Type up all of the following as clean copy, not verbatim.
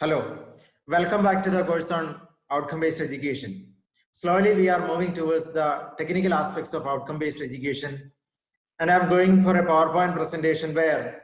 Hello, welcome back to the course on outcome-based education. Slowly we are moving towards the technical aspects of outcome-based education, and I'm going for a PowerPoint presentation where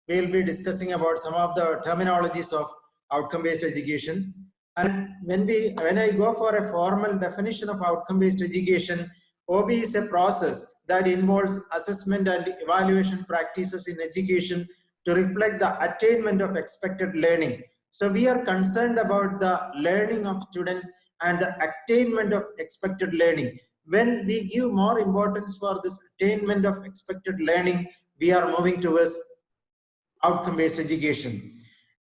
we'll be discussing about some of the terminologies of outcome-based education. And when I go for a formal definition of outcome-based education, OB is a process that involves assessment and evaluation practices in education to reflect the attainment of expected learning. So we are concerned about the learning of students and the attainment of expected learning. When we give more importance for this attainment of expected learning, we are moving towards outcome-based education.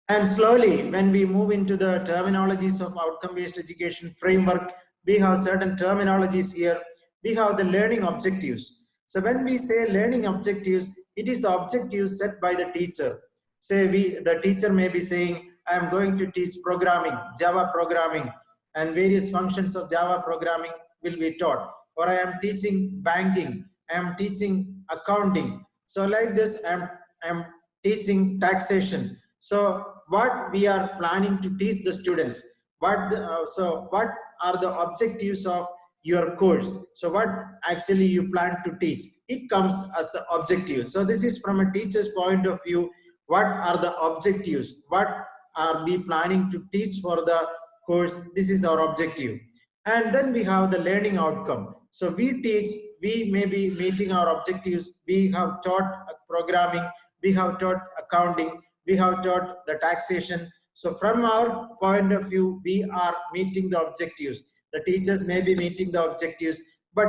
And slowly, when we move into the terminologies of outcome-based education framework, we have certain terminologies here. We have the learning objectives. So when we say learning objectives, it is the objectives set by the teacher. Say the teacher may be saying, I am going to teach programming, Java programming, and various functions of Java programming will be taught. Or I am teaching banking, I am teaching accounting. So like this, I am teaching taxation. So what we are planning to teach the students? What are the objectives of your course? So what actually you plan to teach? It comes as the objective. So this is from a teacher's point of view. What are the objectives? What are we planning to teach for the course? This is our objective. And then we have the learning outcome. So we teach, we may be meeting our objectives. We have taught programming, we have taught accounting, we have taught the taxation. So from our point of view, we are meeting the objectives. The teachers may be meeting the objectives, but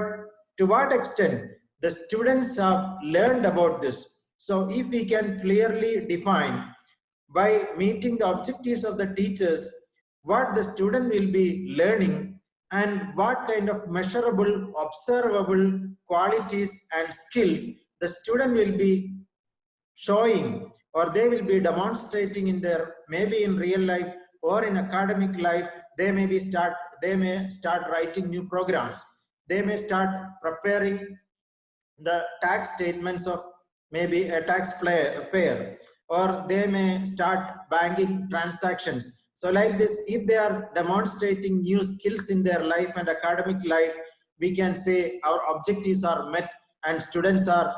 to what extent the students have learned about this? So if we can clearly define by meeting the objectives of the teachers, what the student will be learning and what kind of measurable, observable qualities and skills the student will be showing or they will be demonstrating in their, maybe in real life or in academic life. They may start writing new programs. They may start preparing the tax statements of maybe a taxpayer, or they may start banking transactions. So like this, if they are demonstrating new skills in their life and academic life, we can say our objectives are met and students are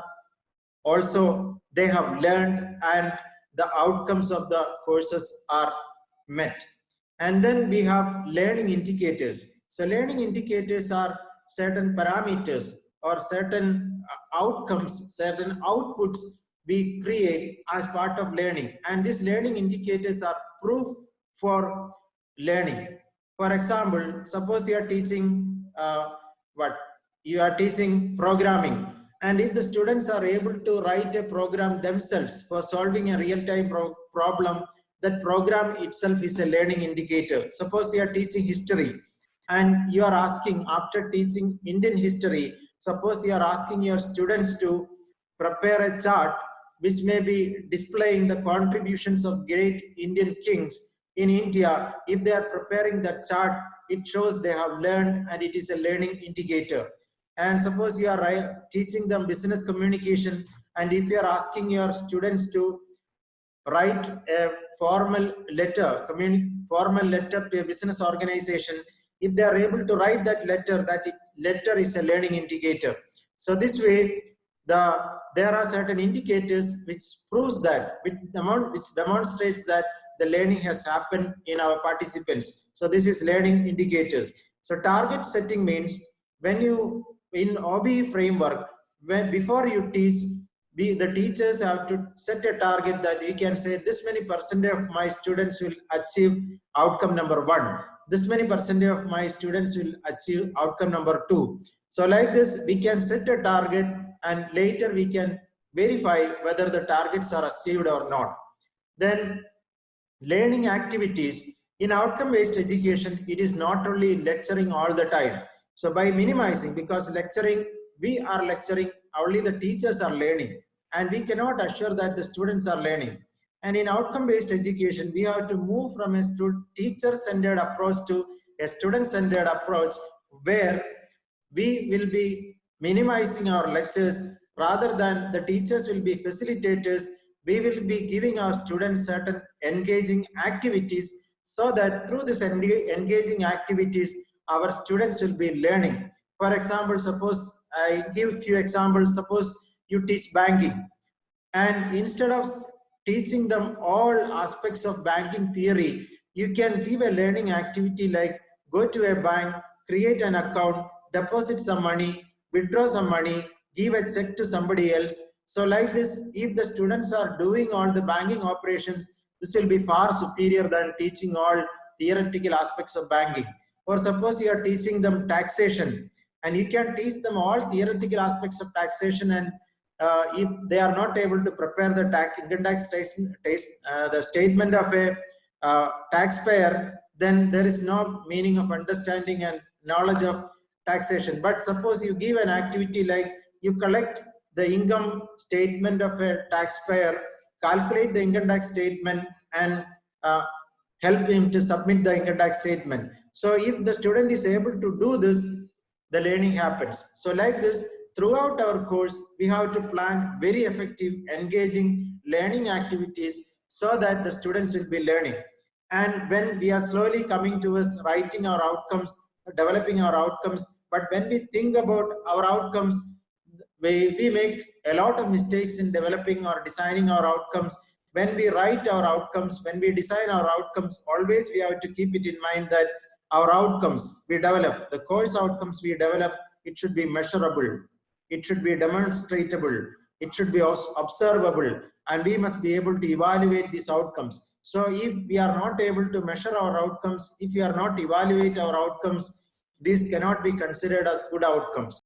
also, they have learned and the outcomes of the courses are met. And then we have learning indicators. So learning indicators are certain parameters or certain outcomes, certain outputs we create as part of learning. And these learning indicators are proof for learning. For example, suppose you are teaching you are teaching programming. And if the students are able to write a program themselves for solving a real-time problem, that program itself is a learning indicator. Suppose you are teaching history and you are asking, after teaching Indian history, suppose you are asking your students to prepare a chart which may be displaying the contributions of great Indian kings in India. If they are preparing that chart, it shows they have learned and it is a learning indicator. And suppose you are teaching them business communication, and if you are asking your students to write a formal letter to a business organization, if they are able to write that letter is a learning indicator. So this way, there are certain indicators which proves that, which demonstrates that the learning has happened in our participants. So this is learning indicators. So target setting means when you, in OBE framework, before you teach, the teachers have to set a target that you can say this many percent of my students will achieve outcome number 1. This many percent of my students will achieve outcome number 2. So like this, we can set a target and later we can verify whether the targets are achieved or not. Then learning activities. In outcome-based education, it is not only lecturing all the time. So by minimizing, because we are lecturing, only the teachers are learning, and we cannot assure that the students are learning. And in outcome-based education, we have to move from a teacher-centered approach to a student-centered approach, where we will be minimizing our lectures rather than the teachers will be facilitators we will be giving our students certain engaging activities, so that through this engaging activities, our students will be learning. For example, suppose I give few examples. Suppose you teach banking, and instead of teaching them all aspects of banking theory, you can give a learning activity like go to a bank, create an account, deposit some money, withdraw some money, give a check to somebody else. So like this, if the students are doing all the banking operations, this will be far superior than teaching all theoretical aspects of banking. Or suppose you are teaching them taxation, and you can teach them all theoretical aspects of taxation, and if they are not able to prepare the income tax the statement of a taxpayer, then there is no meaning of understanding and knowledge of taxation. But suppose you give an activity like you collect the income statement of a taxpayer, calculate the income tax statement, and help him to submit the income tax statement. So if the student is able to do this, the learning happens. So like this, throughout our course, we have to plan very effective, engaging learning activities so that the students will be learning. And when we are slowly coming towards writing our outcomes, developing our outcomes, but when we think about our outcomes, we make a lot of mistakes in developing or designing our outcomes. When we write our outcomes, when we design our outcomes, always we have to keep it in mind that our outcomes we develop, the course outcomes we develop, it should be measurable, it should be demonstrable, it should be observable, and we must be able to evaluate these outcomes. So if we are not able to measure our outcomes, if we are not evaluate our outcomes, these cannot be considered as good outcomes.